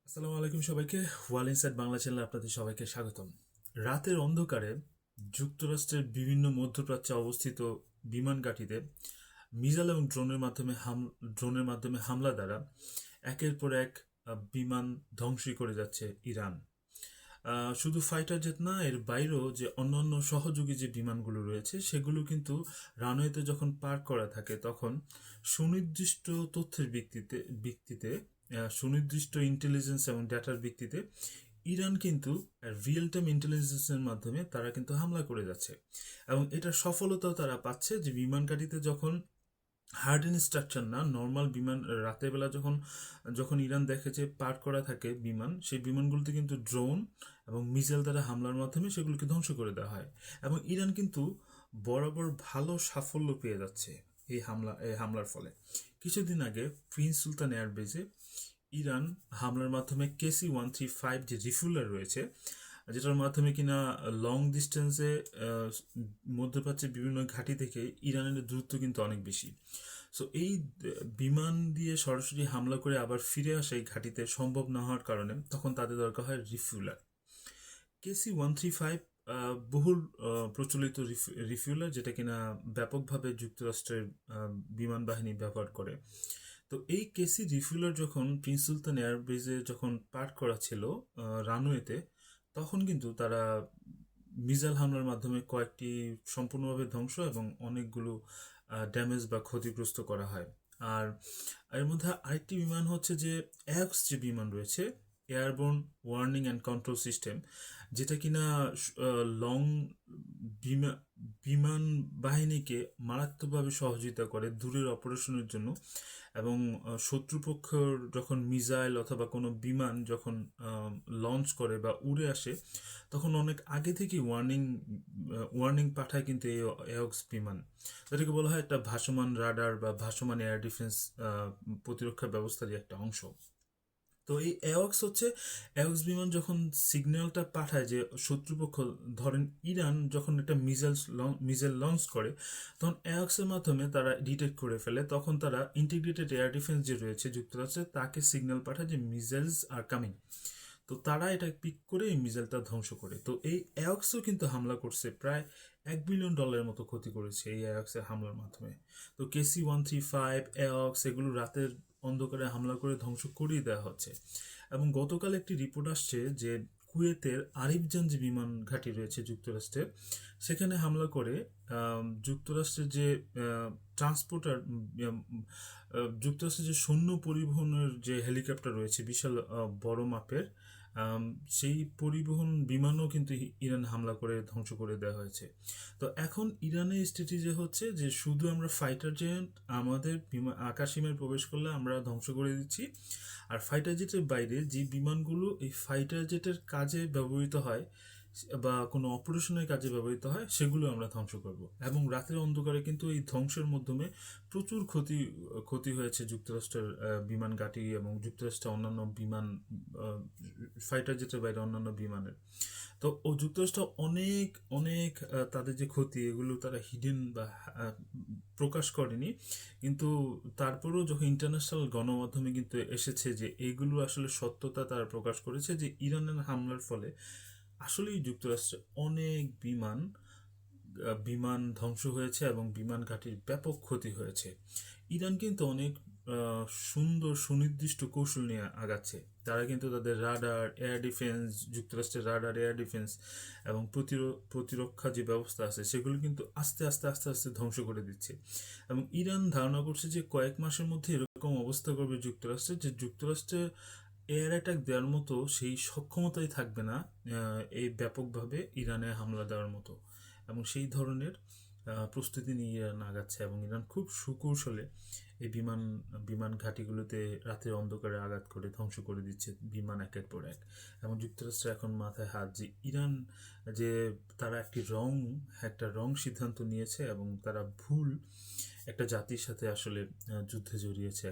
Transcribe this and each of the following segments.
আসসালামু আলাইকুম সবাইকে। ওয়াল ইনসাইড বাংলা চ্যানেলে আপনাদের সবাইকে স্বাগতম। রাতের অন্ধকারে যুক্তরাষ্ট্রের বিভিন্ন মধ্যপ্রাচ্যে অবস্থিত বিমান ঘাঁটিতে মিসাইল এবং ড্রোনের মাধ্যমে হামলা দ্বারা একের পর এক বিমান ধ্বংসই করে যাচ্ছে ইরান। শুধু ফাইটার জেট না, এর বাইরেও যে অন্যান্য সহযোগী যে বিমানগুলো রয়েছে সেগুলো কিন্তু রানওয়েতে যখন পার্ক করা থাকে তখন সুনির্দিষ্ট তথ্যের ভিত্তিতে সুনির্দিষ্ট ইন্টেলিজেন্স এবং ডাটার ভিত্তিতে ইরান কিন্তু রিয়েল টাইম ইন্টেলিজেন্সের মাধ্যমে তারা কিন্তু হামলা করে যাচ্ছে এবং এটার সফলতাও তারা পাচ্ছে। যে বিমান ঘাঁটিতে যখন হার্ডেন স্ট্রাকচার না, নর্মাল বিমান রাতের বেলা যখন যখন ইরান দেখে যে পার্ক করা থাকে বিমান, সেই বিমানগুলোতে কিন্তু ড্রোন এবং মিসাইল দ্বারা হামলার মাধ্যমে সেগুলোকে ধ্বংস করে দেওয়া হয় এবং ইরান কিন্তু বরাবর ভালো সাফল্য পেয়ে যাচ্ছে এই হামলার ফলে। কিছুদিন আগে প্রিন্স সুলতান এয়ারবেজে ইরান হামলার মাধ্যমে KC-135 যে রিফুয়েলার রয়েছে, যেটার মাধ্যমে কিনা লং ডিস্টেন্সে মধ্যপ্রাচ্যের বিভিন্ন ঘাঁটি থেকে ইরানের দূরত্ব কিন্তু অনেক বেশি। সো এই বিমান দিয়ে সরাসরি হামলা করে আবার ফিরে আসা এই ঘাঁটিতে সম্ভব না হওয়ার কারণে তখন তাদের দরকার হয় রিফুয়েলার। KC-135 বহুল প্রচলিত রিফুয়েলার, যেটা কিনা ব্যাপকভাবে যুক্তরাষ্ট্রের বিমান বাহিনী ব্যবহার করে। তো এই কেসি রিফুয়েলার যখন প্রিন্স সুলতান এয়ারবেজে যখন পার্ক করা ছিল রানওয়েতে, তখন কিন্তু তারা মিসাইল হামলার মাধ্যমে কয়েকটি সম্পূর্ণভাবে ধ্বংস এবং অনেকগুলো ড্যামেজ বা ক্ষতিগ্রস্ত করা হয়। আর এর মধ্যে আরেকটি বিমান হচ্ছে যে অ্যাক্স যে বিমান রয়েছে, airborne warning and control system, যেটা কিনা লং বিমান বাহিনীকে মারাত্মকভাবে সহযোগিতা করে দূরের অপারেশনের জন্য। এবং শত্রুপক্ষ যখন মিসাইল অথবা কোনো বিমান যখন লঞ্চ করে বা উড়ে আসে, তখন অনেক আগে থেকেই ওয়ার্নিং পাঠায় কিন্তু এই এওক্স বিমান, যেটাকে বলা হয় একটা ভাসমান রাডার বা ভাসমান এয়ার ডিফেন্স প্রতিরক্ষা ব্যবস্থারই একটা অংশ। তো এই এওক্স বিমান যখন সিগন্যালটা পাঠায় যে শত্রুপক্ষ, ধরেন ইরান যখন একটা মিসাইল লঞ্চ করে, তখন এওক্সের মাধ্যমে তারা ডিটেক্ট করে ফেলে। তখন তারা ইন্টিগ্রেটেড এয়ার ডিফেন্স যে রয়েছে যুক্তরাষ্ট্রে, তাকে সিগন্যাল পাঠায় যে মিসাইলস আর কামিং। তো তারা এটা পিক করে এই মিসাইলটা ধ্বংস করে। তো এই এওক্সও কিন্তু হামলা করছে, প্রায় $1 বিলিয়ন মতো ক্ষতি করেছে এই এওক্সের হামলার মাধ্যমে। তো KC-135 এওক্স এগুলো রাতের অন্ধকারে হামলা করে ধ্বংস করিয়ে দেওয়া হচ্ছে। এবং গতকাল একটি রিপোর্ট আসছে যে কুয়েতের আরিফজান যে বিমান ঘাঁটি রয়েছে যুক্তরাষ্ট্রে, সেখানে হামলা করে যুক্তরাষ্ট্রের যে ট্রান্সপোর্টার যুক্তরাষ্ট্রের যে সৈন্য পরিবহনের যে হেলিকপ্টার রয়েছে বিশাল বড় মাপের, সেই পরিবহন বিমানও কিন্তু ইরান হামলা করে ধ্বংস করে দেওয়া হয়েছে। তো এখন ইরানের স্ট্র্যাটেজি হচ্ছে যে শুধু আমরা ফাইটার জেট আমাদের আকাশসীমায় প্রবেশ করলে আমরা ধ্বংস করে দিচ্ছি, আর ফাইটার জেটের বাইরে যে বিমানগুলো এই ফাইটার জেটের কাজে ব্যবহৃত হয় বা কোনো অপারেশনের কাজে ব্যবহৃত হয় সেগুলো আমরা ধ্বংস করব। এবং রাতের অন্ধকারে কিন্তু এই ধ্বংসের মাধ্যমে প্রচুর ক্ষতি হয়েছে যুক্তরাষ্ট্রের বিমান ঘাঁটি এবং যুক্তরাষ্ট্রের অন্যান্য বিমান, ফাইটার জেটের বাইরে অন্যান্য বিমানের। তো যুক্তরাষ্ট্র অনেক অনেক তাদের যে ক্ষতি এগুলো তারা হিডেন বা প্রকাশ করেনি, কিন্তু তারপরেও যখন ইন্টারন্যাশনাল গণমাধ্যমে কিন্তু এসেছে যে এগুলো আসলে সত্যতা তারা প্রকাশ করেছে যে ইরানের হামলার ফলে আসলেই যুক্তরাষ্ট্রে অনেক বিমান ধ্বংস হয়েছে এবং বিমান ঘাঁটির ব্যাপক ক্ষতি হয়েছে। ইরান কিন্তু অনেক সুন্দর সুনির্দিষ্ট কৌশল নিয়ে আগাচ্ছে। তারা কিন্তু তাদের রাডার এয়ার ডিফেন্স, যুক্তরাষ্ট্রের রাডার এয়ার ডিফেন্স এবং প্রতিরক্ষা যে ব্যবস্থা আছে সেগুলো কিন্তু আস্তে আস্তে আস্তে আস্তে ধ্বংস করে দিচ্ছে। এবং ইরান ধারণা করছে যে কয়েক মাসের মধ্যে এরকম অবস্থা করবে যুক্তরাষ্ট্রের, যে যুক্তরাষ্ট্রে এয়ার অ্যাটাক দেওয়ার মতো সেই সক্ষমতাই থাকবে না এই ব্যাপকভাবে ইরানে হামলা দেওয়ার মতো। এবং সেই ধরনের প্রস্তুতি নিয়ে ইরান আগাচ্ছে এবং ইরান খুব সুকৌশলে এই বিমান ঘাঁটিগুলোতে রাতের অন্ধকারে আঘাত করে ধ্বংস করে দিচ্ছে বিমান একের পর এক। এবং যুক্তরাষ্ট্র এখন মাথায় হাত যে ইরান যে তারা একটা রং সিদ্ধান্ত নিয়েছে এবং তারা ভুল একটা জাতির সাথে আসলে যুদ্ধে জড়িয়েছে।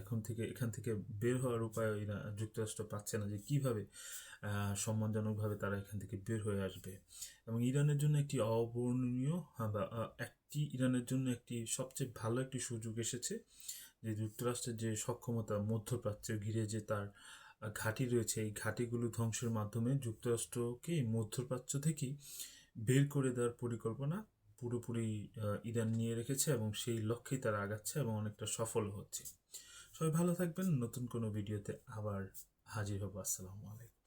এখান থেকে বের হওয়ার উপায় যুক্তরাষ্ট্র পাচ্ছে না যে কিভাবে সম্মানজনকভাবে তারা এখান থেকে বের হয়ে আসবে। এবং ইরানের জন্য একটি অবর্ণনীয় বা ইরানের জন্য একটি সবচেয়ে ভালো একটি সুযোগ এসেছে যে যুক্তরাষ্ট্রের যে সক্ষমতা মধ্যপ্রাচ্য ঘিরে যে তার ঘাঁটি রয়েছে, এই ঘাঁটিগুলো ধ্বংসের মাধ্যমে যুক্তরাষ্ট্রকে এই মধ্যপ্রাচ্য থেকেই বের করে দেওয়ার পরিকল্পনা পুরোপুরি ইরান নিয়ে রেখেছে এবং সেই লক্ষ্যেই তারা আগাচ্ছে এবং অনেকটা সফল হচ্ছে। সবাই ভালো থাকবেন, নতুন কোনো ভিডিওতে আবার হাজির হবো। আসসালামু আলাইকুম।